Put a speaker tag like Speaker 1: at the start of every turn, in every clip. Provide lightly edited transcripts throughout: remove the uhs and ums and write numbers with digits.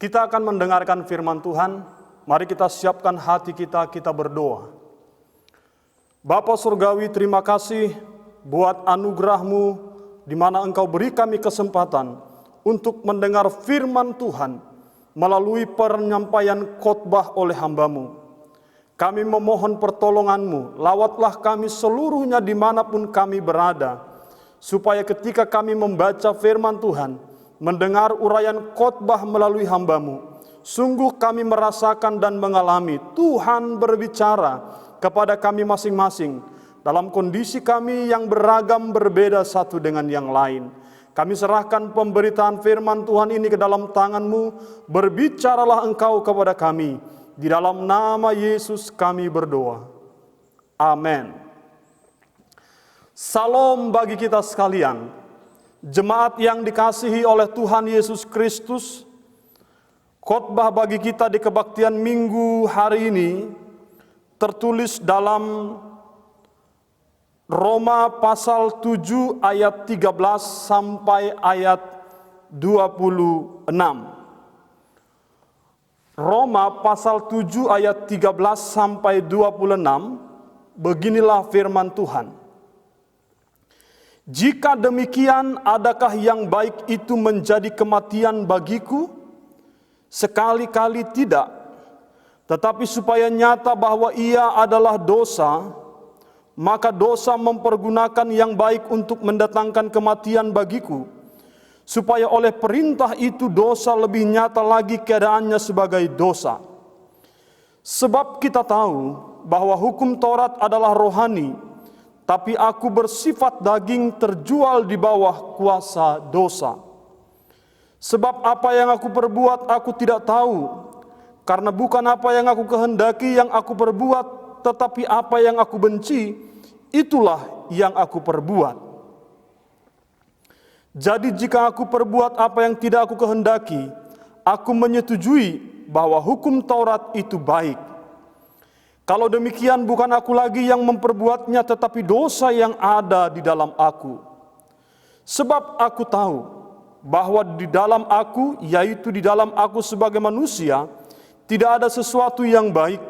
Speaker 1: Kita akan mendengarkan firman Tuhan. Mari kita siapkan hati kita, kita berdoa. Bapa Surgawi, terima kasih buat anugerah-Mu di mana Engkau beri kami kesempatan untuk mendengar firman Tuhan melalui penyampaian khotbah oleh hamba-Mu. Kami memohon pertolongan-Mu, lawatlah kami seluruhnya dimanapun kami berada, supaya ketika kami membaca firman Tuhan, mendengar uraian khotbah melalui hamba-Mu, sungguh kami merasakan dan mengalami Tuhan berbicara kepada kami masing-masing dalam kondisi kami yang beragam berbeda satu dengan yang lain. Kami serahkan pemberitaan firman Tuhan ini ke dalam tangan-Mu, berbicaralah Engkau kepada kami. Di dalam nama Yesus kami berdoa. Amin. Salam bagi kita sekalian. Jemaat yang dikasihi oleh Tuhan Yesus Kristus, khotbah bagi kita di kebaktian Minggu hari ini tertulis dalam Roma pasal 7 ayat 13 sampai ayat 26. Roma pasal 7 ayat 13 sampai 26, beginilah firman Tuhan. Jika demikian, adakah yang baik itu menjadi kematian bagiku? Sekali-kali tidak. Tetapi supaya nyata bahwa ia adalah dosa, maka dosa mempergunakan yang baik untuk mendatangkan kematian bagiku, supaya oleh perintah itu dosa lebih nyata lagi keadaannya sebagai dosa. Sebab kita tahu bahwa hukum Taurat adalah rohani, tapi aku bersifat daging terjual di bawah kuasa dosa. Sebab apa yang aku perbuat aku tidak tahu, karena bukan apa yang aku kehendaki yang aku perbuat, tetapi apa yang aku benci, itulah yang aku perbuat. Jadi jika aku perbuat apa yang tidak aku kehendaki, aku menyetujui bahwa hukum Taurat itu baik. Kalau demikian bukan aku lagi yang memperbuatnya, tetapi dosa yang ada di dalam aku. Sebab aku tahu bahwa di dalam aku, yaitu di dalam aku sebagai manusia, tidak ada sesuatu yang baik.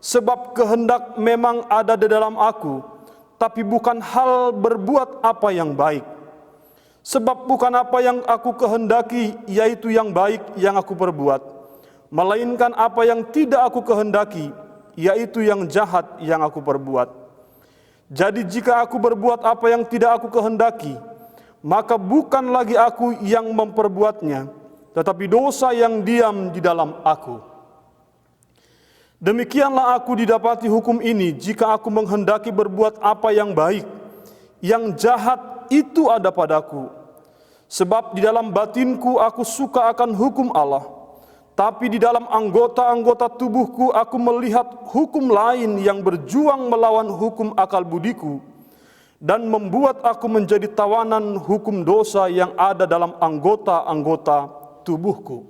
Speaker 1: Sebab kehendak memang ada di dalam aku, tapi bukan hal berbuat apa yang baik. Sebab bukan apa yang aku kehendaki, yaitu yang baik yang aku perbuat, melainkan apa yang tidak aku kehendaki, yaitu yang jahat yang aku perbuat. Jadi jika aku berbuat apa yang tidak aku kehendaki, maka bukan lagi aku yang memperbuatnya, tetapi dosa yang diam di dalam aku. Demikianlah aku didapati hukum ini, jika aku menghendaki berbuat apa yang baik, yang jahat itu ada padaku. Sebab di dalam batinku aku suka akan hukum Allah, tapi di dalam anggota-anggota tubuhku aku melihat hukum lain yang berjuang melawan hukum akal budiku, dan membuat aku menjadi tawanan hukum dosa yang ada dalam anggota-anggota tubuhku.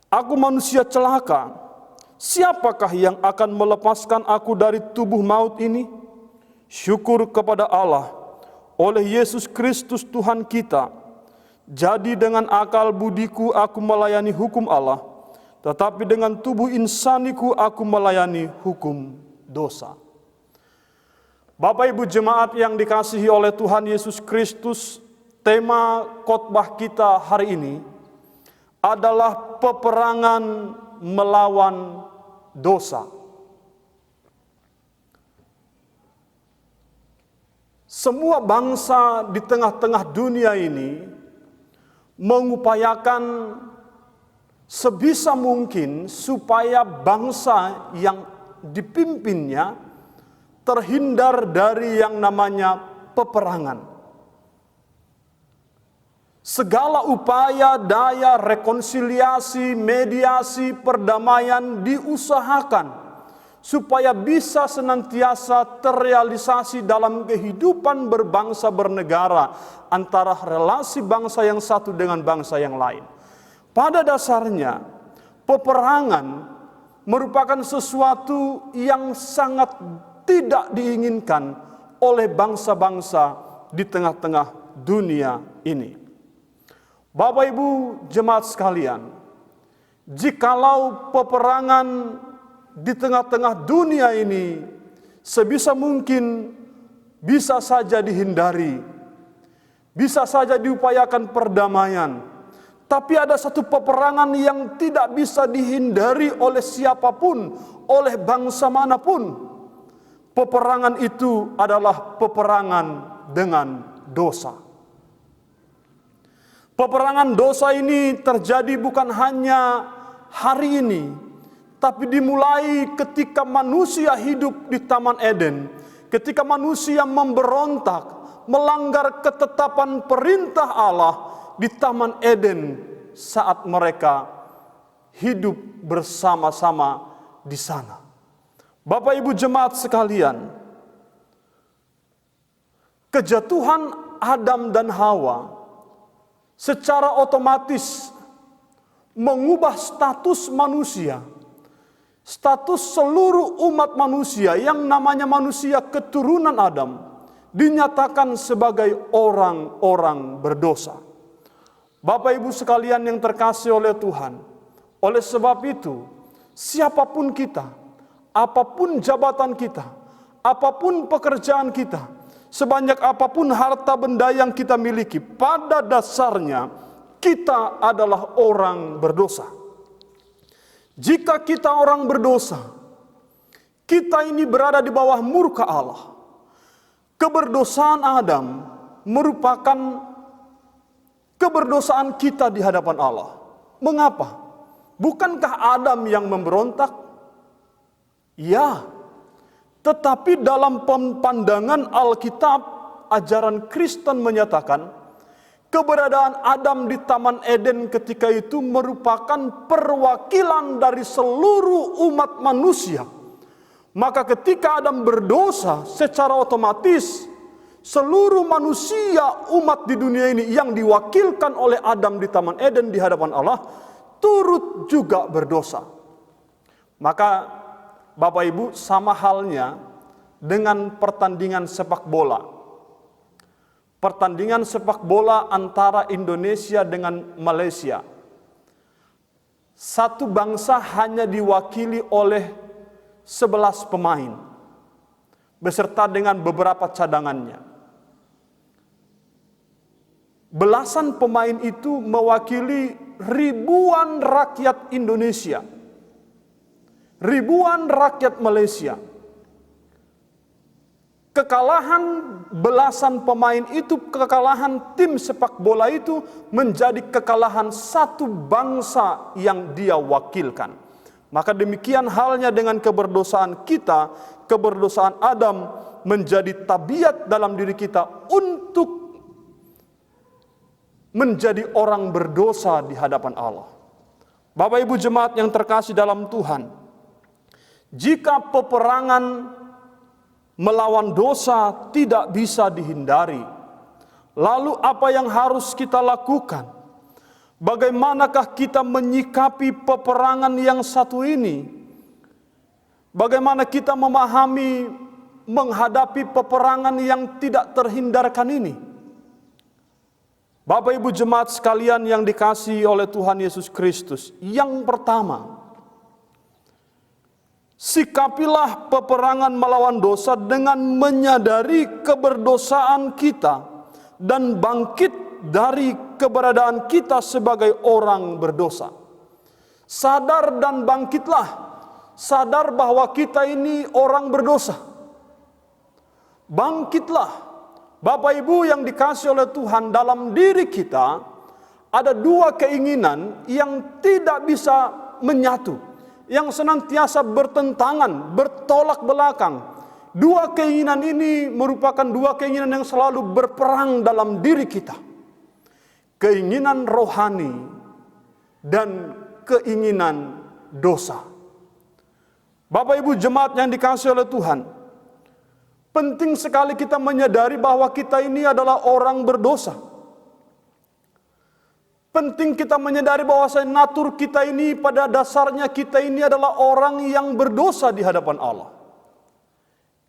Speaker 1: Aku manusia celaka, siapakah yang akan melepaskan aku dari tubuh maut ini? Syukur kepada Allah, oleh Yesus Kristus Tuhan kita. Jadi dengan akal budiku aku melayani hukum Allah, tetapi dengan tubuh insaniku aku melayani hukum dosa. Bapak Ibu jemaat yang dikasihi oleh Tuhan Yesus Kristus, tema khotbah kita hari ini adalah peperangan melawan dosa. Semua bangsa di tengah-tengah dunia ini mengupayakan sebisa mungkin supaya bangsa yang dipimpinnya terhindar dari yang namanya peperangan. Segala upaya, daya, rekonsiliasi, mediasi, perdamaian diusahakan supaya bisa senantiasa terrealisasi dalam kehidupan berbangsa bernegara antara relasi bangsa yang satu dengan bangsa yang lain. Pada dasarnya, peperangan merupakan sesuatu yang sangat tidak diinginkan oleh bangsa-bangsa di tengah-tengah dunia ini. Bapak Ibu jemaat sekalian, jikalau peperangan di tengah-tengah dunia ini sebisa mungkin bisa saja dihindari, bisa saja diupayakan perdamaian, tapi ada satu peperangan yang tidak bisa dihindari oleh siapapun, oleh bangsa manapun. Peperangan itu adalah peperangan dengan dosa. Peperangan dosa ini terjadi bukan hanya hari ini, tapi dimulai ketika manusia hidup di Taman Eden, ketika manusia memberontak, melanggar ketetapan perintah Allah di Taman Eden saat mereka hidup bersama-sama di sana. Bapak Ibu jemaat sekalian, kejatuhan Adam dan Hawa secara otomatis mengubah status manusia, status seluruh umat manusia yang namanya manusia keturunan Adam, dinyatakan sebagai orang-orang berdosa. Bapak Ibu sekalian yang terkasih oleh Tuhan, oleh sebab itu, siapapun kita, apapun jabatan kita, apapun pekerjaan kita, sebanyak apapun harta benda yang kita miliki, pada dasarnya kita adalah orang berdosa. Jika kita orang berdosa, kita ini berada di bawah murka Allah. Keberdosaan Adam merupakan keberdosaan kita di hadapan Allah. Mengapa? Bukankah Adam yang memberontak? Ya. Tetapi dalam pandangan Alkitab, ajaran Kristen menyatakan keberadaan Adam di Taman Eden ketika itu merupakan perwakilan dari seluruh umat manusia. Maka ketika Adam berdosa, secara otomatis seluruh manusia umat di dunia ini yang diwakilkan oleh Adam di Taman Eden di hadapan Allah turut juga berdosa. Maka Bapak Ibu, sama halnya dengan pertandingan sepak bola. Pertandingan sepak bola antara Indonesia dengan Malaysia. Satu bangsa hanya diwakili oleh 11 pemain, beserta dengan beberapa cadangannya. Belasan pemain itu mewakili ribuan rakyat Indonesia, ribuan rakyat Malaysia. Kekalahan belasan pemain itu, kekalahan tim sepak bola itu menjadi kekalahan satu bangsa yang dia wakilkan. Maka demikian halnya dengan keberdosaan kita, keberdosaan Adam menjadi tabiat dalam diri kita untuk menjadi orang berdosa di hadapan Allah. Bapak Ibu jemaat yang terkasih dalam Tuhan, jika peperangan melawan dosa tidak bisa dihindari, lalu apa yang harus kita lakukan? Bagaimanakah kita menyikapi peperangan yang satu ini? Bagaimana kita memahami, menghadapi peperangan yang tidak terhindarkan ini? Bapak Ibu jemaat sekalian yang dikasihi oleh Tuhan Yesus Kristus, yang pertama, sikapilah peperangan melawan dosa dengan menyadari keberdosaan kita dan bangkit dari keberadaan kita sebagai orang berdosa. Sadar dan bangkitlah, sadar bahwa kita ini orang berdosa. Bangkitlah. Bapak Ibu yang dikasihi oleh Tuhan, dalam diri kita ada dua keinginan yang tidak bisa menyatu, yang senantiasa bertentangan, bertolak belakang. Dua keinginan ini merupakan dua keinginan yang selalu berperang dalam diri kita. Keinginan rohani dan keinginan dosa. Bapak Ibu jemaat yang dikasihi oleh Tuhan, penting sekali kita menyadari bahwa kita ini adalah orang berdosa. Penting kita menyadari bahwa natur kita ini, pada dasarnya kita ini adalah orang yang berdosa di hadapan Allah.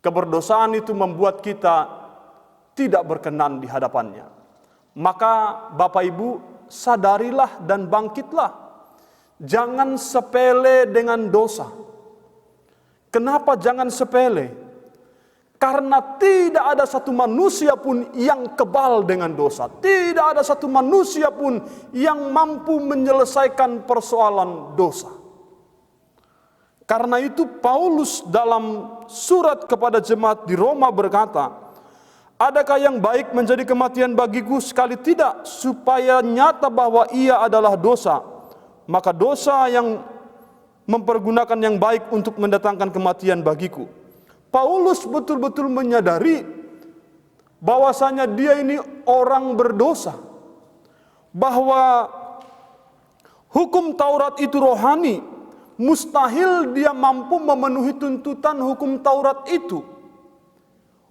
Speaker 1: Keberdosaan itu membuat kita tidak berkenan di hadapannya. Maka Bapak Ibu, sadarilah dan bangkitlah. Jangan sepele dengan dosa. Kenapa jangan sepele? Karena tidak ada satu manusia pun yang kebal dengan dosa. Tidak ada satu manusia pun yang mampu menyelesaikan persoalan dosa. Karena itu Paulus dalam surat kepada jemaat di Roma berkata, adakah yang baik menjadi kematian bagiku? Sekali tidak, supaya nyata bahwa ia adalah dosa. Maka dosa yang mempergunakan yang baik untuk mendatangkan kematian bagiku. Paulus betul-betul menyadari bahwasanya dia ini orang berdosa. Bahwa hukum Taurat itu rohani. Mustahil dia mampu memenuhi tuntutan hukum Taurat itu.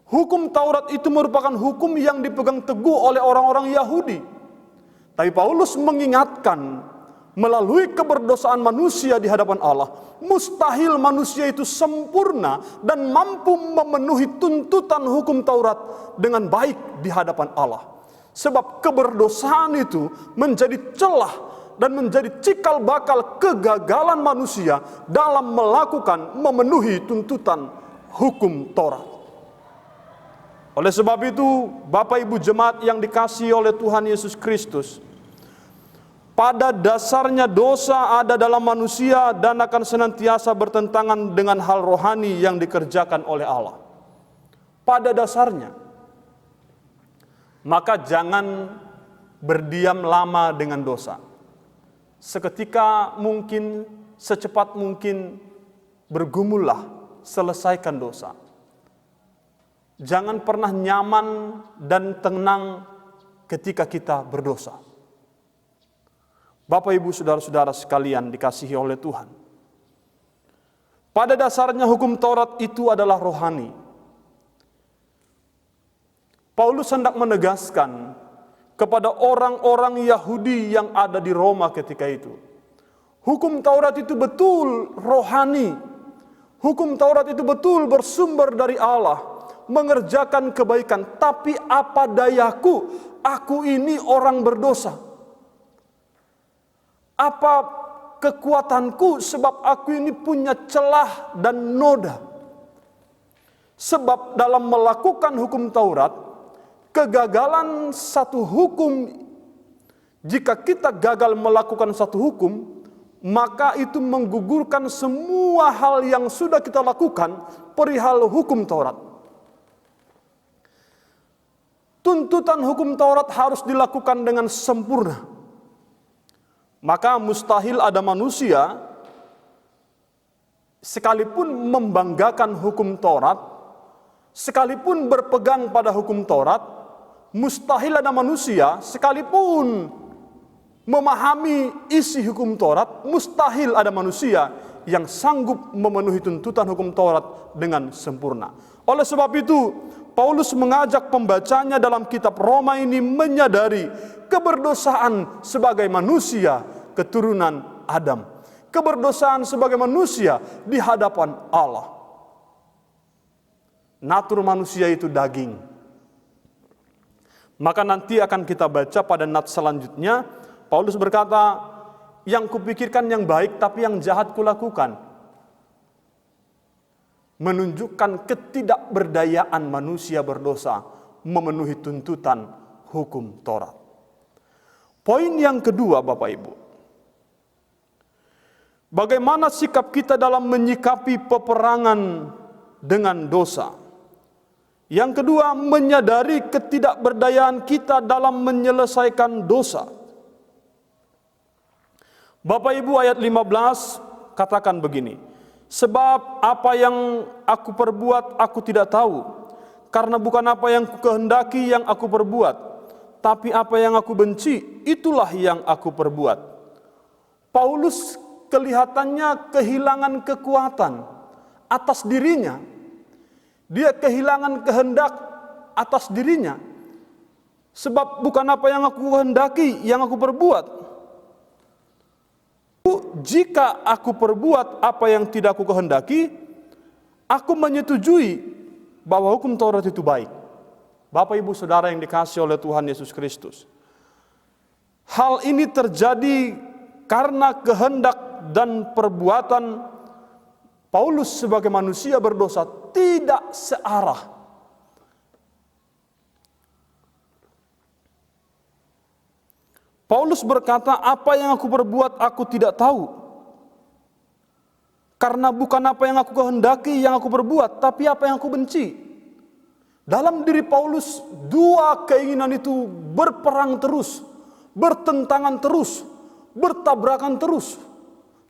Speaker 1: Hukum Taurat itu merupakan hukum yang dipegang teguh oleh orang-orang Yahudi. Tapi Paulus mengingatkan melalui keberdosaan manusia di hadapan Allah, mustahil manusia itu sempurna dan mampu memenuhi tuntutan hukum Taurat dengan baik di hadapan Allah. Sebab keberdosaan itu menjadi celah dan menjadi cikal bakal kegagalan manusia dalam melakukan memenuhi tuntutan hukum Taurat. Oleh sebab itu, Bapak Ibu jemaat yang dikasihi oleh Tuhan Yesus Kristus, pada dasarnya dosa ada dalam manusia dan akan senantiasa bertentangan dengan hal rohani yang dikerjakan oleh Allah. Pada dasarnya. Maka jangan berdiam lama dengan dosa. Seketika mungkin, secepat mungkin bergumullah, selesaikan dosa. Jangan pernah nyaman dan tenang ketika kita berdosa. Bapak Ibu saudara-saudara sekalian dikasihi oleh Tuhan. Pada dasarnya hukum Taurat itu adalah rohani. Paulus hendak menegaskan kepada orang-orang Yahudi yang ada di Roma ketika itu. Hukum Taurat itu betul rohani. Hukum Taurat itu betul bersumber dari Allah, mengerjakan kebaikan. Tapi apa dayaku, aku ini orang berdosa. Apa kekuatanku sebab aku ini punya celah dan noda. Sebab dalam melakukan hukum Taurat, kegagalan satu hukum, jika kita gagal melakukan satu hukum, maka itu menggugurkan semua hal yang sudah kita lakukan perihal hukum Taurat. Tuntutan hukum Taurat harus dilakukan dengan sempurna. Maka mustahil ada manusia sekalipun membanggakan hukum Taurat, sekalipun berpegang pada hukum Taurat, mustahil ada manusia sekalipun memahami isi hukum Taurat, mustahil ada manusia yang sanggup memenuhi tuntutan hukum Taurat dengan sempurna. Oleh sebab itu, Paulus mengajak pembacanya dalam kitab Roma ini menyadari keberdosaan sebagai manusia keturunan Adam. Keberdosaan sebagai manusia di hadapan Allah. Natur manusia itu daging. Maka nanti akan kita baca pada nats selanjutnya, Paulus berkata, yang kupikirkan yang baik tapi yang jahat kulakukan. Menunjukkan ketidakberdayaan manusia berdosa memenuhi tuntutan hukum Taurat. Poin yang kedua Bapak Ibu. Bagaimana sikap kita dalam menyikapi peperangan dengan dosa? Yang kedua, menyadari ketidakberdayaan kita dalam menyelesaikan dosa. Bapak Ibu ayat 15 katakan begini. Sebab apa yang aku perbuat aku tidak tahu. Karena bukan apa yang kukehendaki yang aku perbuat. Tapi apa yang aku benci itulah yang aku perbuat. Paulus kelihatannya kehilangan kekuatan atas dirinya. Dia kehilangan kehendak atas dirinya. Sebab bukan apa yang aku kehendaki yang aku perbuat. Jika aku perbuat apa yang tidak aku kehendaki, aku menyetujui bahwa hukum Taurat itu baik. Bapak Ibu Saudara yang dikasihi oleh Tuhan Yesus Kristus. Hal ini terjadi karena kehendak dan perbuatan Paulus sebagai manusia berdosa tidak searah. Paulus berkata, apa yang aku perbuat aku tidak tahu. Karena bukan apa yang aku kehendaki yang aku perbuat, tapi apa yang aku benci. Dalam diri Paulus, dua keinginan itu berperang terus, bertentangan terus, bertabrakan terus.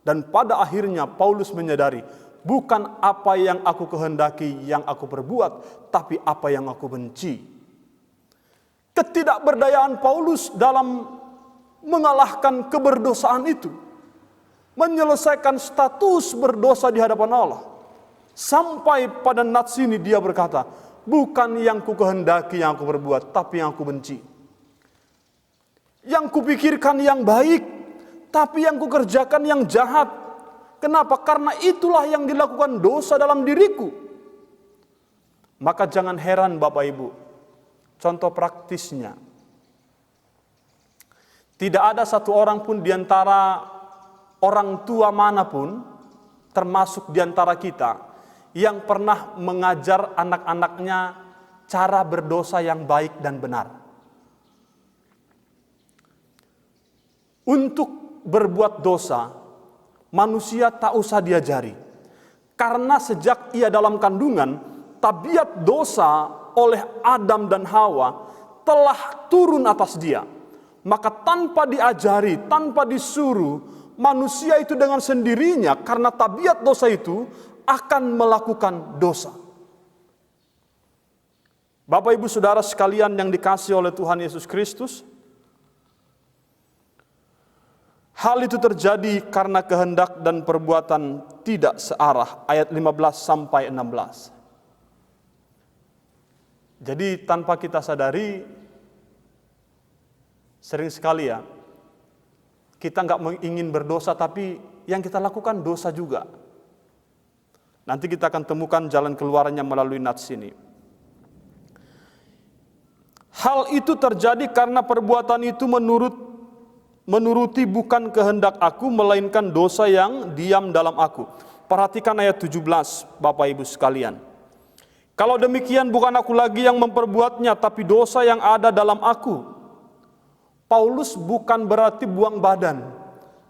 Speaker 1: Dan pada akhirnya Paulus menyadari, bukan apa yang aku kehendaki yang aku perbuat, tapi apa yang aku benci. Ketidakberdayaan Paulus dalam mengalahkan keberdosaan itu, menyelesaikan status berdosa di hadapan Allah. Sampai pada nats ini dia berkata, bukan yang ku kehendaki yang aku perbuat, tapi yang aku benci. Yang kupikirkan yang baik, tapi yang kukerjakan yang jahat. Kenapa? Karena itulah yang dilakukan dosa dalam diriku. Maka jangan heran Bapak Ibu, contoh praktisnya, tidak ada satu orang pun di antara orang tua manapun, termasuk di antara kita, yang pernah mengajar anak-anaknya cara berdosa yang baik dan benar. Untuk berbuat dosa, manusia tak usah diajari. Karena sejak ia dalam kandungan, tabiat dosa oleh Adam dan Hawa telah turun atas dia. Maka tanpa diajari, tanpa disuruh, manusia itu dengan sendirinya karena tabiat dosa itu akan melakukan dosa. Bapak Ibu Saudara sekalian yang dikasihi oleh Tuhan Yesus Kristus, hal itu terjadi karena kehendak dan perbuatan tidak searah. Ayat 15 sampai 16. Jadi tanpa kita sadari, sering sekali ya, kita nggak ingin berdosa, tapi yang kita lakukan dosa juga. Nanti kita akan temukan jalan keluarnya melalui nats ini. Hal itu terjadi karena perbuatan itu menuruti bukan kehendak aku, melainkan dosa yang diam dalam aku. Perhatikan ayat 17, Bapak Ibu sekalian. Kalau demikian bukan aku lagi yang memperbuatnya, tapi dosa yang ada dalam aku. Paulus bukan berarti buang badan,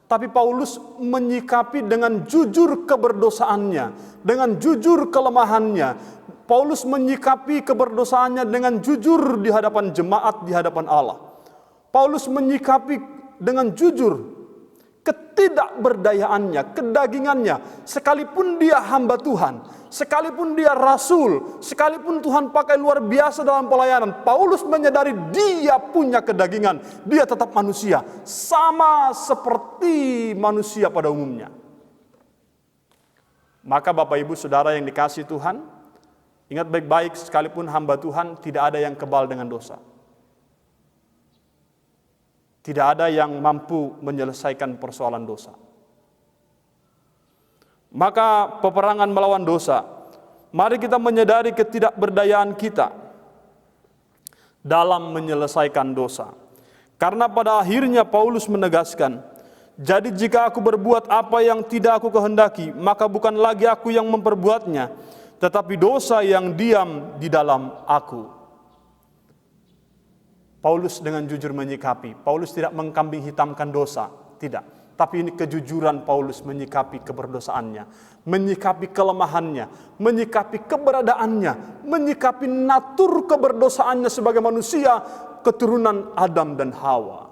Speaker 1: tapi Paulus menyikapi dengan jujur keberdosaannya, dengan jujur kelemahannya. Paulus menyikapi keberdosaannya dengan jujur di hadapan jemaat, di hadapan Allah. Paulus menyikapi dengan jujur ketidakberdayaannya, kedagingannya, sekalipun dia hamba Tuhan, sekalipun dia rasul, sekalipun Tuhan pakai luar biasa dalam pelayanan, Paulus menyadari dia punya kedagingan, dia tetap manusia, sama seperti manusia pada umumnya. Maka Bapak Ibu Saudara yang dikasihi Tuhan, ingat baik-baik, sekalipun hamba Tuhan, tidak ada yang kebal dengan dosa. Tidak ada yang mampu menyelesaikan persoalan dosa. Maka peperangan melawan dosa, mari kita menyadari ketidakberdayaan kita dalam menyelesaikan dosa. Karena pada akhirnya Paulus menegaskan, jadi jika aku berbuat apa yang tidak aku kehendaki, maka bukan lagi aku yang memperbuatnya, tetapi dosa yang diam di dalam aku. Paulus dengan jujur menyikapi. Paulus tidak mengkambing hitamkan dosa, tidak. Tapi ini kejujuran Paulus menyikapi keberdosaannya, menyikapi kelemahannya, menyikapi keberadaannya, menyikapi natur keberdosaannya sebagai manusia keturunan Adam dan Hawa.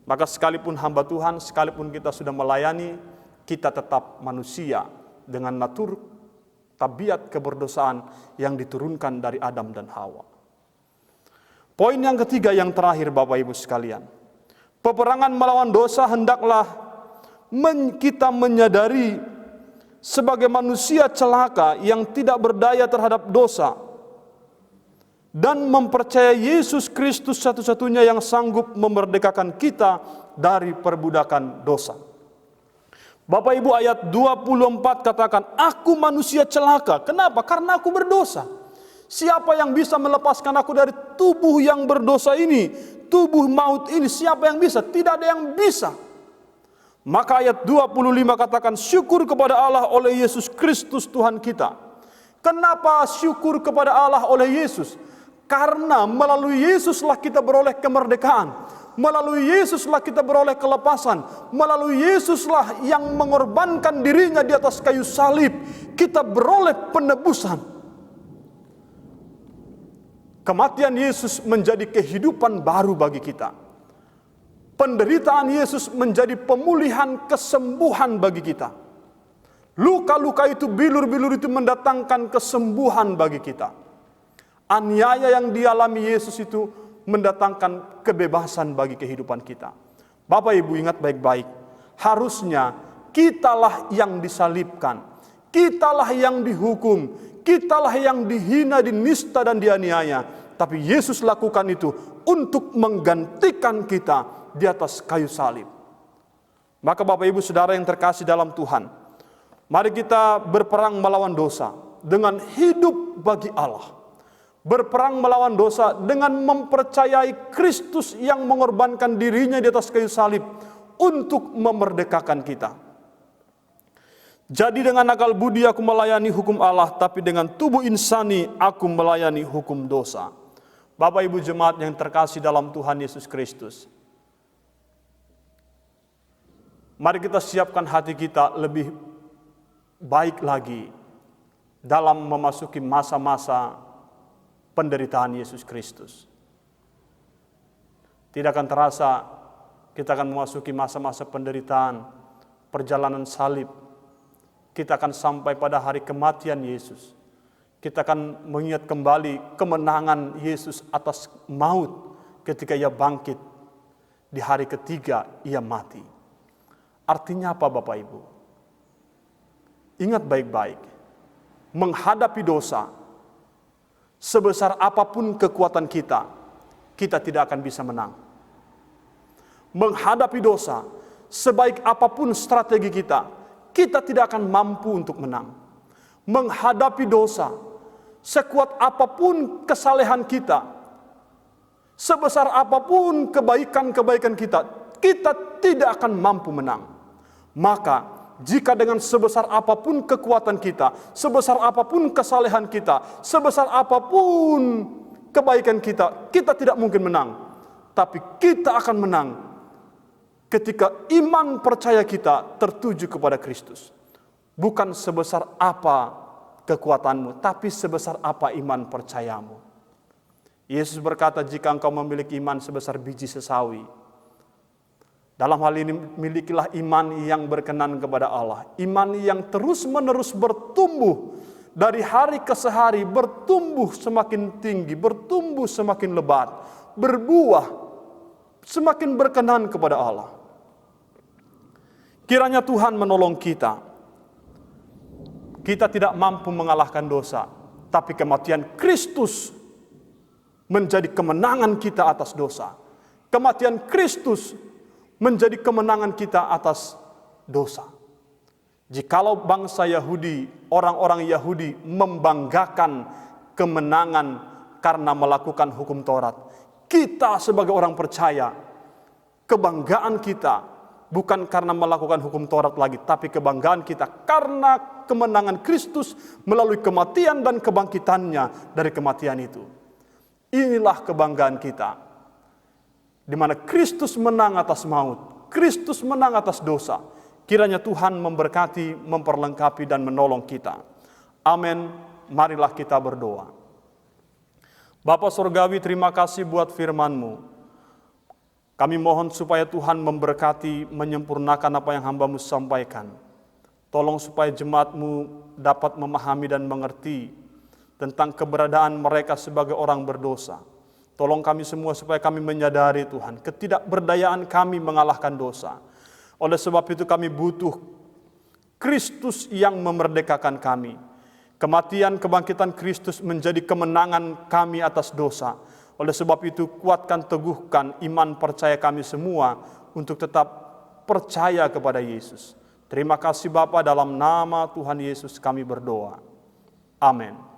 Speaker 1: Maka sekalipun hamba Tuhan, sekalipun kita sudah melayani, kita tetap manusia dengan natur tabiat keberdosaan yang diturunkan dari Adam dan Hawa. Poin yang ketiga yang terakhir Bapak Ibu sekalian. Peperangan melawan dosa hendaklah kita menyadari sebagai manusia celaka yang tidak berdaya terhadap dosa. Dan mempercayai Yesus Kristus satu-satunya yang sanggup memerdekakan kita dari perbudakan dosa. Bapak Ibu ayat 24 katakan, aku manusia celaka. Kenapa? Karena aku berdosa. Siapa yang bisa melepaskan aku dari tubuh yang berdosa ini? tubuh maut ini siapa yang bisa? Tidak ada yang bisa. Maka ayat 25 katakan, syukur kepada Allah oleh Yesus Kristus Tuhan kita. Kenapa syukur kepada Allah oleh Yesus? Karena melalui Yesuslah kita beroleh kemerdekaan. Melalui Yesuslah kita beroleh kelepasan. Melalui Yesuslah yang mengorbankan dirinya di atas kayu salib, kita beroleh penebusan. Kematian Yesus menjadi kehidupan baru bagi kita. Penderitaan Yesus menjadi pemulihan kesembuhan bagi kita. Luka-luka itu, bilur-bilur itu mendatangkan kesembuhan bagi kita. Aniaya yang dialami Yesus itu mendatangkan kebebasan bagi kehidupan kita. Bapak Ibu ingat baik-baik, harusnya kitalah yang disalibkan, kitalah yang dihukum, kitalah yang dihina, dinista dan dianiaya. Tapi Yesus lakukan itu untuk menggantikan kita di atas kayu salib. Maka Bapak Ibu Saudara yang terkasih dalam Tuhan, mari kita berperang melawan dosa dengan hidup bagi Allah. Berperang melawan dosa dengan mempercayai Kristus yang mengorbankan dirinya di atas kayu salib untuk memerdekakan kita. Jadi dengan akal budi aku melayani hukum Allah, tapi dengan tubuh insani aku melayani hukum dosa. Bapak Ibu jemaat yang terkasih dalam Tuhan Yesus Kristus, mari kita siapkan hati kita lebih baik lagi dalam memasuki masa-masa penderitaan Yesus Kristus. Tidak akan terasa kita akan memasuki masa-masa penderitaan, perjalanan salib. Kita akan sampai pada hari kematian Yesus. Kita akan mengingat kembali kemenangan Yesus atas maut ketika ia bangkit. Di hari ketiga ia mati. Artinya apa Bapak Ibu? Ingat baik-baik, menghadapi dosa, sebesar apapun kekuatan kita, kita tidak akan bisa menang. Menghadapi dosa, sebaik apapun strategi kita, kita tidak akan mampu untuk menang. Menghadapi dosa, sekuat apapun kesalehan kita, sebesar apapun kebaikan-kebaikan kita, kita tidak akan mampu menang. Maka jika dengan sebesar apapun kekuatan kita, sebesar apapun kesalehan kita, sebesar apapun kebaikan kita, kita tidak mungkin menang. Tapi kita akan menang ketika iman percaya kita tertuju kepada Kristus. Bukan sebesar apa kekuatanmu, tapi sebesar apa iman percayamu. Yesus berkata, jika engkau memiliki iman sebesar biji sesawi, dalam hal ini milikilah iman yang berkenan kepada Allah. Iman yang terus-menerus bertumbuh dari hari ke hari, bertumbuh semakin tinggi, bertumbuh semakin lebat, berbuah semakin berkenan kepada Allah. Kiranya Tuhan menolong kita. Kita tidak mampu mengalahkan dosa, tapi kematian Kristus menjadi kemenangan kita atas dosa. Kematian Kristus menjadi kemenangan kita atas dosa. Jikalau bangsa Yahudi, orang-orang Yahudi membanggakan kemenangan karena melakukan hukum Taurat, kita sebagai orang percaya, kebanggaan kita bukan karena melakukan hukum Taurat lagi, tapi kebanggaan kita karena kemenangan Kristus melalui kematian dan kebangkitannya dari kematian itu. Inilah kebanggaan kita, di mana Kristus menang atas maut, Kristus menang atas dosa. Kiranya Tuhan memberkati, memperlengkapi dan menolong kita. Amin. Marilah kita berdoa. Bapa Surgawi, terima kasih buat firman-Mu. Kami mohon supaya Tuhan memberkati, menyempurnakan apa yang hamba-Mu sampaikan. Tolong supaya jemaat-Mu dapat memahami dan mengerti tentang keberadaan mereka sebagai orang berdosa. Tolong kami semua supaya kami menyadari Tuhan, ketidakberdayaan kami mengalahkan dosa. Oleh sebab itu kami butuh Kristus yang memerdekakan kami. Kematian kebangkitan Kristus menjadi kemenangan kami atas dosa. Oleh sebab itu kuatkan, teguhkan iman percaya kami semua untuk tetap percaya kepada Yesus. Terima kasih Bapa, dalam nama Tuhan Yesus kami berdoa. Amin.